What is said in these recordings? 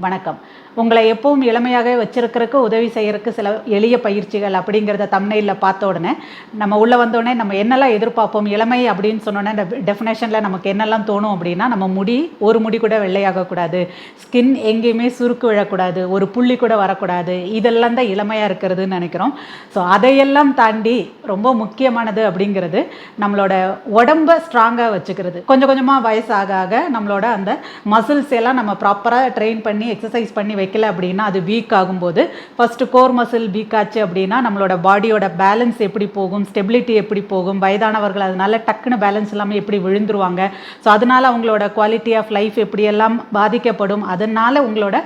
வணக்கம். உங்களை எப்பவும் இளமையாகவே வச்சிருக்கிறதுக்கு உதவி செய்யறதுக்கு சில எளிய பயிற்சிகள் அப்படிங்கிறத தம்ப்நெயில்ல பார்த்த உடனே நம்ம உள்ளே வந்தோடனே நம்ம என்னெல்லாம் எதிர்பார்ப்போம் இளமை அப்படின்னு சொன்னோன்னே இந்த டெஃபினேஷனில் நமக்கு என்னெல்லாம் தோணும் அப்படின்னா நம்ம ஒரு முடி கூட வெள்ளையாகக்கூடாது, ஸ்கின் எங்கேயுமே சுருக்கு விழக்கூடாது, ஒரு புள்ளி கூட வரக்கூடாது, இதெல்லாம் தான் இளமையாக இருக்கிறதுன்னு நினைக்கிறோம். ஸோ அதையெல்லாம் தாண்டி ரொம்ப முக்கியமானது அப்படிங்கிறது நம்மளோட உடம்பை ஸ்ட்ராங்காக வச்சுக்கிறது. கொஞ்சம் கொஞ்சமாக வயசாக ஆக நம்மளோட அந்த மசில்ஸ் எல்லாம் நம்ம ப்ராப்பராக ட்ரெயின் பண்ணி எக்ஸசைஸ் பண்ணி வைக்கல அப்படின்னா அது வீக் ஆகும்போது ஃபர்ஸ்ட் கோர் மசில் வீக் ஆச்சு அப்படின்னா நம்மளோட பாடியோட பேலன்ஸ் எப்படி போகும், ஸ்டெபிலிட்டி எப்படி போகும், வயதானவர்கள் அதனால டக்குன்னு பேலன்ஸ் இல்லாமல் எப்படி விழுந்துருவாங்க. ஸோ அதனால அவங்களோட குவாலிட்டி ஆஃப் லைஃப் எப்படியெல்லாம் பாதிக்கப்படும், அதனால உங்களோட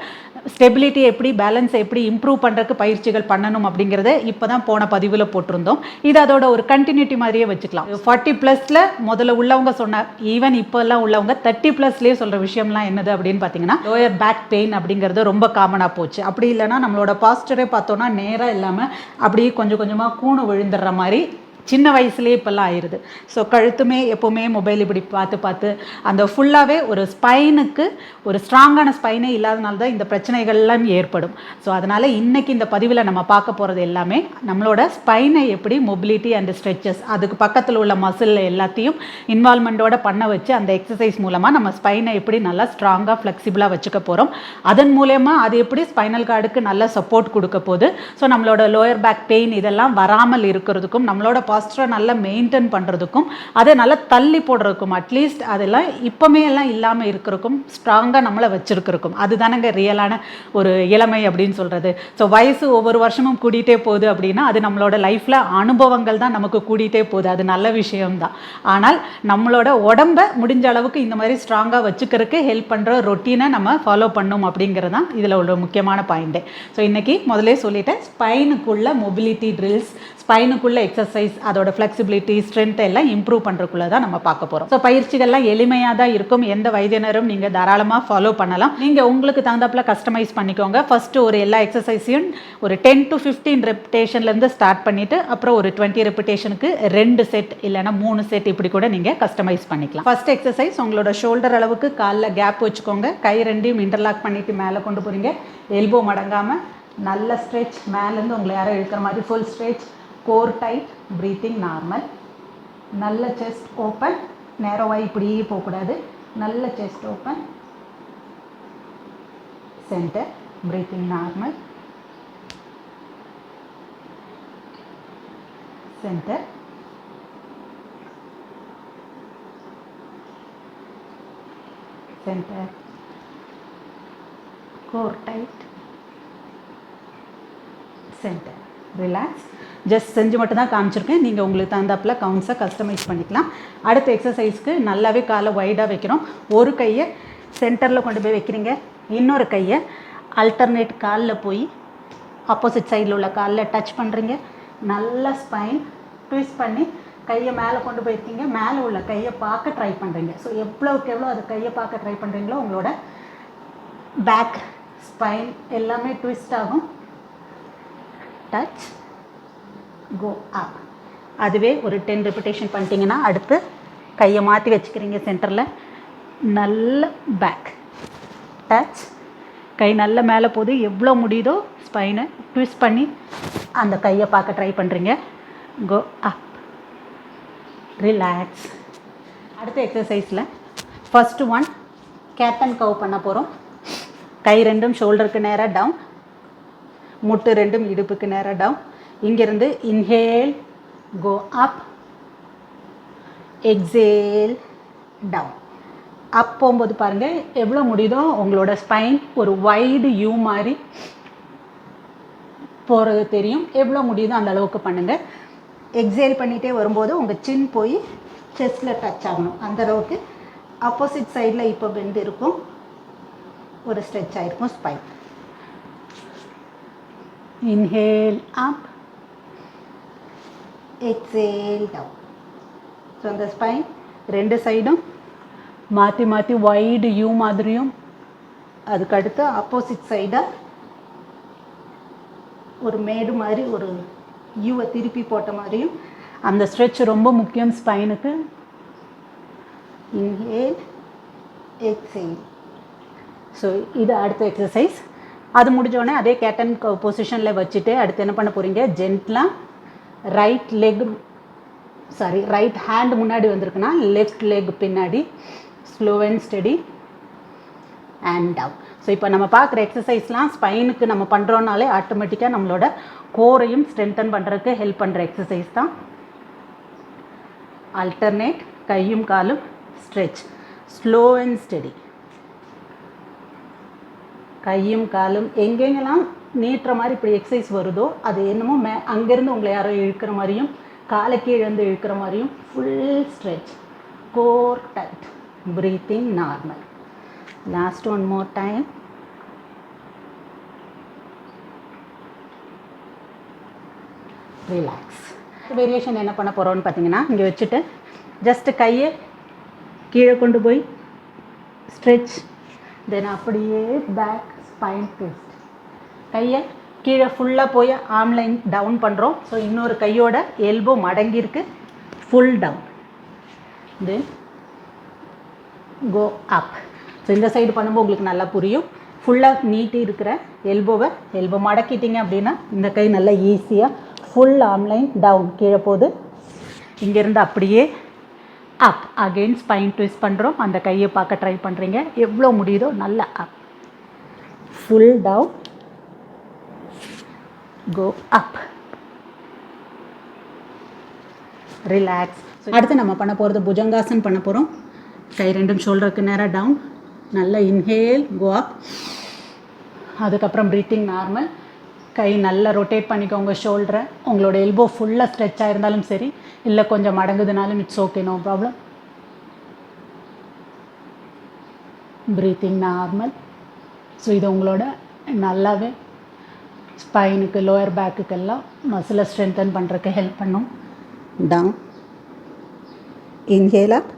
ஸ்டெபிலிட்டி எப்படி பேலன்ஸை எப்படி இம்ப்ரூவ் பண்ணுறதுக்கு பயிற்சிகள் பண்ணணும் அப்படிங்கிறத இப்போ தான் போன பதிவில் போட்டிருந்தோம். இது அதோட ஒரு கண்டினியூட்டி மாதிரியே வச்சுக்கலாம். 40+ முதல்ல உள்ளவங்க சொன்னார், ஈவன் இப்போல்லாம் உள்ளவங்க 30+லேயே சொல்கிற விஷயம்லாம் என்னது அப்படின்னு பார்த்தீங்கன்னா லோயர் பேக் பெயின் அப்படிங்கிறது ரொம்ப காமனாக போச்சு. அப்படி இல்லைன்னா நம்மளோட பாஸ்டரே பார்த்தோன்னா நேராக இல்லாமல் அப்படியே கொஞ்சம் கொஞ்சமாக கூணு விழுந்துடுற மாதிரி சின்ன வயசுலேயே இப்போல்லாம் ஆயிடுது. ஸோ கழுத்துமே எப்போவுமே மொபைல் இப்படி பார்த்து பார்த்து அந்த ஃபுல்லாகவே ஒரு ஸ்பைனுக்கு ஒரு ஸ்ட்ராங்கான ஸ்பைனே இல்லாதனால தான் இந்த பிரச்சனைகள்லாம் ஏற்படும். ஸோ அதனால் இன்றைக்கி இந்த பதிவில் நம்ம பார்க்க போகிறது எல்லாமே நம்மளோட ஸ்பைனை எப்படி மொபிலிட்டி அண்ட் ஸ்ட்ரெச்சஸ் அதுக்கு பக்கத்தில் உள்ள மசில் எல்லாத்தையும் இன்வால்மெண்ட்டோட பண்ண வச்சு அந்த எக்ஸசைஸ் மூலமாக நம்ம ஸ்பைனை எப்படி நல்லா ஸ்ட்ராங்காக ஃப்ளெக்சிபிளாக வச்சுக்க போகிறோம். அதன் மூலயமா அது எப்படி ஸ்பைனல் கார்டுக்கு நல்ல சப்போர்ட் கொடுக்க போகுது. ஸோ நம்மளோட லோயர் பேக் பெயின் இதெல்லாம் வராமல் இருக்கிறதுக்கும் நம்மளோட பாஸ்டரை நல்லா மெயின்டைன் பண்ணுறதுக்கும் அதை நல்லா தள்ளி போடுறதுக்கும் அட்லீஸ்ட் அதெல்லாம் இப்போமே எல்லாம் இல்லாமல் இருக்கிறதுக்கும் ஸ்ட்ராங்காக நம்மளை வச்சுருக்கிறதுக்கும் அதுதானங்க ரியலான ஒரு இளமை அப்படின்னு சொல்கிறது. ஸோ வயசு ஒவ்வொரு வருஷமும் கூட்டிகிட்டே போகுது அப்படின்னா அது நம்மளோட லைஃப்பில் அனுபவங்கள் தான் நமக்கு கூட்டிகிட்டே போகுது, அது நல்ல விஷயம்தான். ஆனால் நம்மளோட உடம்பை முடிஞ்ச அளவுக்கு இந்த மாதிரி ஸ்ட்ராங்காக வச்சுக்கிறதுக்கு ஹெல்ப் பண்ணுற ரொட்டீனை நம்ம ஃபாலோ பண்ணணும் அப்படிங்கிறது தான் இதில் ஒரு முக்கியமான பாயிண்ட்டு. ஸோ இன்றைக்கி முதலே சொல்லிட்டேன், ஸ்பைனுக்குள்ள மொபிலிட்டி ட்ரில்ஸ், ஸ்பைனுக்குள்ள எக்ஸசைஸ், அதோட ஃப்ளெக்சிபிலிட்டி ஸ்ட்ரென்த் எல்லாம் இம்ப்ரூவ் பண்ணுறதுக்குள்ள தான் நம்ம பார்க்க போகிறோம். ஸோ பயிற்சிகள்லாம் எளிமையாக தான் இருக்கும், எந்த வயதினரும் நீங்கள் தாராளமாக ஃபாலோ பண்ணலாம். நீங்கள் உங்களுக்கு தகுந்தாப்பில் கஸ்டமைஸ் பண்ணிக்கோங்க. ஃபஸ்ட்டு ஒரு எல்லா எக்ஸசைஸையும் ஒரு 10 to 15 ரெப்பிட்டேஷன்லேருந்து ஸ்டார்ட் பண்ணிவிட்டு அப்புறம் ஒரு 20 ரெப்பிட்டேஷனுக்கு 2 செட் இல்லைனா 3 செட் இப்படி கூட நீங்கள் கஸ்டமைஸ் பண்ணிக்கலாம். ஃபஸ்ட் எக்ஸசைஸ் உங்களோட ஷோல்டர் அளவுக்கு காலில் கேப் வச்சுக்கோங்க. கை ரெண்டையும் இன்டர்லாக் பண்ணிவிட்டு மேலே கொண்டு போகிறீங்க. எல்போ மடங்காமல் நல்ல ஸ்ட்ரெச், மேலேருந்து உங்களை யாரும் இழுக்கிற மாதிரி full stretch, core tight, breathing normal. நல்ல செஸ்ட் ஓப்பன், நேரோவாக இப்படியே போகக்கூடாது. நல்ல chest open, centre, breathing normal, centre, centre, core tight, centre, relax. Just செஞ்சு மட்டும் தான் காமிச்சிருக்கேன், நீங்கள் உங்களுக்கு தகுந்தாப்பில் கவுண்ட்ஸை கஸ்டமைஸ் பண்ணிக்கலாம். அடுத்த எக்ஸசைஸ்க்கு நல்லாவே காலை வைடாக வைக்கிறோம். ஒரு கையை சென்டரில் கொண்டு போய் வைக்கிறீங்க, இன்னொரு கையை அல்டர்னேட் காலில் போய் ஆப்போசிட் சைடில் உள்ள காலில் டச் பண்ணுறீங்க. நல்லா ஸ்பைன் ட்விஸ்ட் பண்ணி கையை மேலே கொண்டு போயிருக்கீங்க, மேலே உள்ள கையை பார்க்க ட்ரை பண்ணுறீங்க. ஸோ எவ்வளோக்கு எவ்வளோ அது கையை பார்க்க ட்ரை பண்ணுறீங்களோ உங்களோட பேக் ஸ்பைன் எல்லாமே ட்விஸ்ட் ஆகும். டச், கோ அப். அதுவே ஒரு 10 ரெப்பிட்டேஷன் பண்ணிட்டீங்கன்னா அடுத்து கையை மாற்றி வச்சுக்கிறீங்க சென்டரில். நல்ல பேக் டச், கை நல்ல மேலே போகுது, எவ்வளோ முடியுதோ ஸ்பைனை ட்விஸ்ட் பண்ணி அந்த கையை பார்க்க ட்ரை பண்ணுறீங்க. கோ அப், ரிலாக்ஸ். அடுத்த எக்ஸசைஸில் ஃபஸ்ட்டு ஒன் கேட் அண்ட் கவ் பண்ண போகிறோம். கை ரெண்டும் ஷோல்டருக்கு நேராக டவுன், முட்டு ரெண்டும் இடுப்புக்கு நேராக டவுன். இங்கேருந்து இன்ஹேல், கோ அப், எக்ஸேல், டவுன். அப் போகும்போது பாருங்கள் எவ்வளோ முடியுதோ உங்களோட ஸ்பைன் ஒரு வைடு யூ மாதிரி போகிறது தெரியும். எவ்வளோ முடியுதோ அந்த அளவுக்கு பண்ணுங்கள். எக்ஸேல் பண்ணிகிட்டே வரும்போது உங்கள் சின் போய் செஸ்ட்டில் டச் ஆகணும், அந்த அளவுக்கு. ஆப்போசிட் சைடில் இப்போ பெண்ட் இருக்கும், ஒரு ஸ்ட்ரெச் ஆகிருக்கும் spine. Inhale up, exhale down. So அந்த ஸ்பைன் ரெண்டு சைடும் மாற்றி மாற்றி வைடு யூ மாதிரியும் அதுக்கடுத்து ஆப்போசிட் சைடாக ஒரு மேடு மாதிரி ஒரு யூவை திருப்பி போட்ட மாதிரியும். அந்த ஸ்ட்ரெச் ரொம்ப முக்கியம் ஸ்பைனுக்கு. Inhale, exhale. ஸோ இது அடுத்த எக்ஸசைஸ். அது முடிஞ்சோடனே அதே கேட்டன் பொசிஷனில் வச்சுட்டு அடுத்து என்ன பண்ண போகிறீங்க, ஜென்ட்லாக ரைட் ஹேண்ட் முன்னாடி வந்திருக்குன்னா லெஃப்ட் லெக் பின்னாடி, slow and steady and down. So இப்போ நம்ம பார்க்குற எக்ஸசைஸ்லாம் ஸ்பைனுக்கு நம்ம பண்ணுறோன்னாலே ஆட்டோமேட்டிக்காக நம்மளோட கோரையும் ஸ்ட்ரென்தன் பண்ணுறதுக்கு ஹெல்ப் பண்ணுற எக்ஸசைஸ் தான். ஆல்டர்னேட், கையும் காலும் ஸ்ட்ரெச், ஸ்லோ அண்ட் ஸ்டெடி. கையும் காலும் எங்கெங்கெல்லாம் நீட்டுற மாதிரி இப்படி எக்ஸசைஸ் வருதோ அது என்னமோ அங்கேருந்து உங்களை யாரோ இழுக்கிற மாதிரியும் காலை கீழேருந்து இழுக்கிற மாதிரியும் full stretch, core tight, breathing normal. Last one more time. Relax. Variation என்ன பண்ண போகிறோன்னு பார்த்தீங்கன்னா, இங்கே வச்சுட்டு ஜஸ்ட்டு கையை கீழே கொண்டு போய் ஸ்ட்ரெச், தென் அப்படியே பேக் ஸ்பைன் ட்விஸ்ட். கையை கீழே ஃபுல்லாக போய் ஆம்லைன் டவுன் பண்ணுறோம். ஸோ இன்னொரு கையோட எல்போ மடங்கியிருக்கு, ஃபுல் டவுன், தென் கோ அப். ஸோ இந்த சைடு பண்ணும்போது உங்களுக்கு நல்லா புரியும். ஃபுல்லாக நீட்டி இருக்கிற எல்போ மடக்கிட்டிங்க அப்படின்னா இந்த கை நல்லா ஈஸியாக ஃபுல் ஆம்லைன் டவுன் கீழே போகுது. இங்கேருந்து அப்படியே அப், அகெயின் ஸ்பைன் ட்விஸ்ட் பண்ணுறோம். அந்த கையை பார்க்க ட்ரை பண்ணுறீங்க, எவ்வளோ முடியுதோ நல்லா அப், ஃபுல் டவுன், கோ அப், ரிலாக்ஸ். அடுத்து நம்ம பண்ண போகிறது புஜங்காசன் பண்ண போகிறோம். கை ரெண்டும் ஷோல்டருக்கு நேராக டவுன், நல்லா இன்ஹேல், கோ அப். அதுக்கப்புறம் ப்ரீத்திங் நார்மல். கை நல்லா ரொட்டேட் பண்ணிக்கோங்க ஷோல்டரை. உங்களோட எல்போ ஃபுல்லாக ஸ்ட்ரெச் ஆகிருந்தாலும் சரி, இல்லை கொஞ்சம் மடங்குதுனாலும் it's okay, no problem. Breathing normal. So இது உங்களோட நல்லாவே ஸ்பைனுக்கு, லோயர் பேக்குக்கெல்லாம் மசிலை ஸ்ட்ரென்தன் பண்ணுறதுக்கு ஹெல்ப் பண்ணும். Down, inhale up,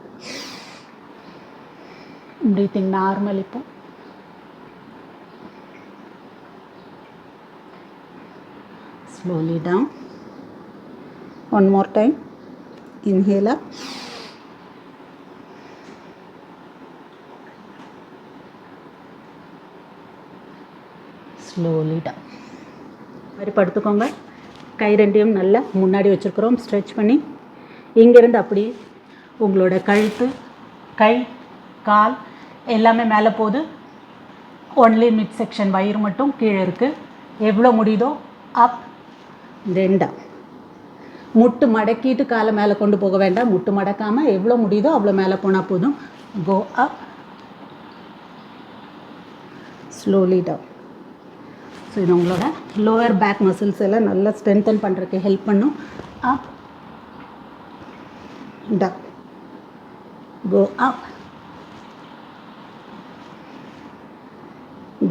breathing normal. இப்போ slowly down. One more time. Inhale up. Slowly down. மாதிரி படுத்துக்கோங்க. கை ரெண்டையும் நல்லா முன்னாடி வச்சுருக்குறோம் ஸ்ட்ரெச் பண்ணி. இங்கேருந்து அப்படியே உங்களோட கழுத்து, கை, கால் எல்லாமே மேலே போகுது. ஒன்லி மிட் செக்ஷன் வயிறு மட்டும் கீழே இருக்குது. எவ்வளோ முடியுதோ அப், தென் டவுன். முட்டு மடக்கிட்டு காலை மேலே கொண்டு போக வேண்டாம். முட்டு மடக்காமல் எவ்வளோ முடியுதோ அவ்வளோ மேலே போனால் போதும். கோ அப், ஸ்லோலி டவுன். ஸோ இது உங்களோட லோவர் பேக் மசில்ஸ் எல்லாம் நல்லா ஸ்ட்ரென்தன் பண்ணுறதுக்கு ஹெல்ப் பண்ணும். அப், டவுன், கோ அப்,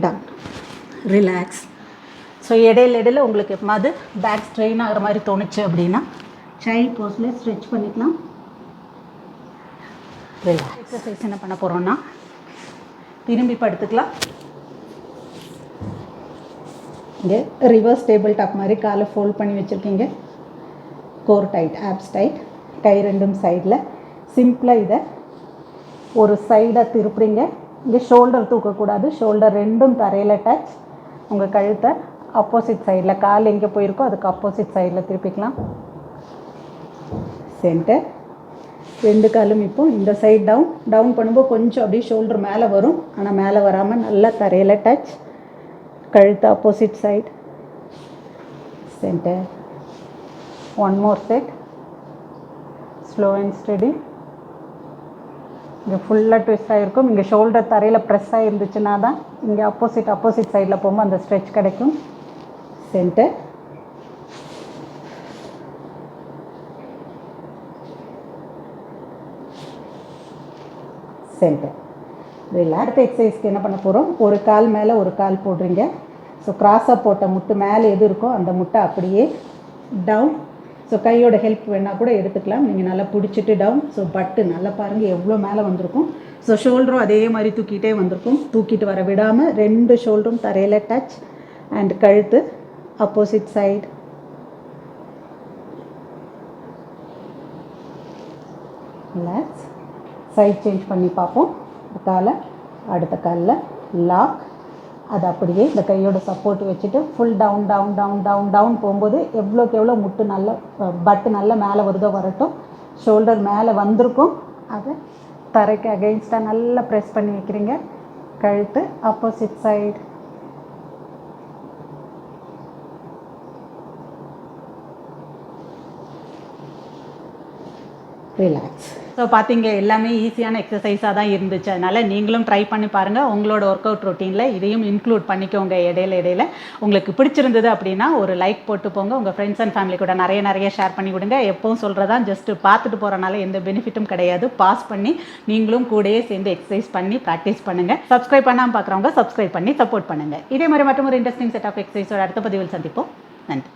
டவுன், ரிலாக்ஸ். ஸோ இடையில உங்களுக்கு எப்போது பேக் ஸ்ட்ரெயின் ஆகிற மாதிரி தோணுச்சு அப்படின்னா சைல்ட் போஸில் ஸ்ட்ரெச் பண்ணிக்கலாம். ரிலாக்ஸ். எக்ஸசைஸ் என்ன பண்ண போகிறோன்னா, திரும்பி படுத்துக்கலாம். இங்கே ரிவர்ஸ் டேபிள் டாப் மாதிரி காலை ஃபோல்ட் பண்ணி வச்சுருக்கீங்க. Core tight, abs tight. கை ரெண்டும் சைடில். சிம்பிளாக இதை ஒரு சைடாக திருப்புறீங்க. இங்கே ஷோல்டர் தூக்கக்கூடாது. ஷோல்டர் ரெண்டும் தரையில் டச். உங்கள் கழுத்தை ஆப்போசிட் சைடில், கால் எங்கே போயிருக்கோ அதுக்கு ஆப்போசிட் சைடில் திருப்பிக்கலாம். சென்டர். ரெண்டு காலும் இப்போ இந்த சைட் டவுன் பண்ணும்போது கொஞ்சம் அப்படியே ஷோல்டர் மேலே வரும். ஆனால் மேலே வராமல் நல்லா தரையில் டச். கழுத்து opposite side. Centre. One more set. Slow and steady. இங்கே ஃபுல்லாக ட்விஸ்ட் ஆகிருக்கும். இங்கே ஷோல்டர் தரையில் ப்ரெஸ் ஆகிருந்துச்சுன்னா தான் இங்கே ஆப்போசிட் சைடில் போகும்போது அந்த ஸ்ட்ரெச் கிடைக்கும். சென்டர். சென்டர். இதில் அடுத்த எக்ஸசைஸ்க்கு என்ன பண்ண போகிறோம், ஒரு கால் மேலே ஒரு கால் போடுறீங்க. ஸோ கிராஸாக போட்ட முட்டு மேலே எது இருக்கோ அந்த முட்டை அப்படியே டவுன். ஸோ கையோட ஹெல்ப் வேணால் கூட எடுத்துக்கலாம். நீங்கள் நல்லா பிடிச்சிட்டு டவுன். ஸோ பட்டு நல்லா பாருங்கள் எவ்வளோ மேலே வந்திருக்கும். ஸோ ஷோல்டரும் அதே மாதிரி தூக்கிட்டே வந்திருக்கும். தூக்கிட்டு வர விடாமல் ரெண்டு ஷோல்டரும் தரையில் டச். அண்ட் கழுத்து opposite side. Relax. Side change பண்ணி பார்ப்போம். காலை அடுத்த காலில் லாக். அது அப்படியே இந்த கையோட சப்போர்ட் வச்சுட்டு full down down down down down போகும்போது எவ்வளோக்கு எவ்வளோ முட்டு நல்ல பட்டு நல்லா மேலே வருதோ வரட்டும். ஷோல்டர் மேலே வந்திருக்கும், அதை தரைக்கு அகெயின்ஸ்டாக நல்லா ப்ரெஸ் பண்ணி வைக்கிறீங்க. கழுத்து ஆப்போசிட் சைடு. ரிலாக்ஸ். ஸோ பார்த்தீங்க, எல்லாமே ஈஸியான எக்ஸசைஸாக தான் இருந்துச்சு. அதனால் நீங்களும் ட்ரை பண்ணி பாருங்கள். உங்களோட ஒர்க் அவுட் ரொட்டீனில் இதையும் இன்க்ளூட் பண்ணிக்கோங்க. இடையில உங்களுக்கு பிடிச்சிருந்தது அப்படின்னா ஒரு லைக் போட்டு போங்க. உங்கள் ஃப்ரெண்ட்ஸ் அண்ட் ஃபேமிலி கூட நிறைய ஷேர் பண்ணி விடுங்க. எப்பவும் சொல்கிறதா, ஜஸ்ட்டு பார்த்துட்டு போகிறனால எந்த பெனிஃபிட்டும் கிடையாது. பாஸ் பண்ணி நீங்களும் கூடயே சேர்ந்து எக்ஸசைஸ் பண்ணி ப்ராக்டிஸ் பண்ணுங்கள். சப்ஸ்கிரைப் பண்ணாமல் பார்க்குறவங்க சப்ஸ்கிரைப் பண்ணி சப்போர்ட் பண்ணுங்கள். இதே மாதிரி மற்றும் ஒரு இன்ட்ரெஸ்டிங் செட் ஆஃப் எக்ஸசைஸோட அடுத்த பதிவில் சந்திப்போம். நன்றி.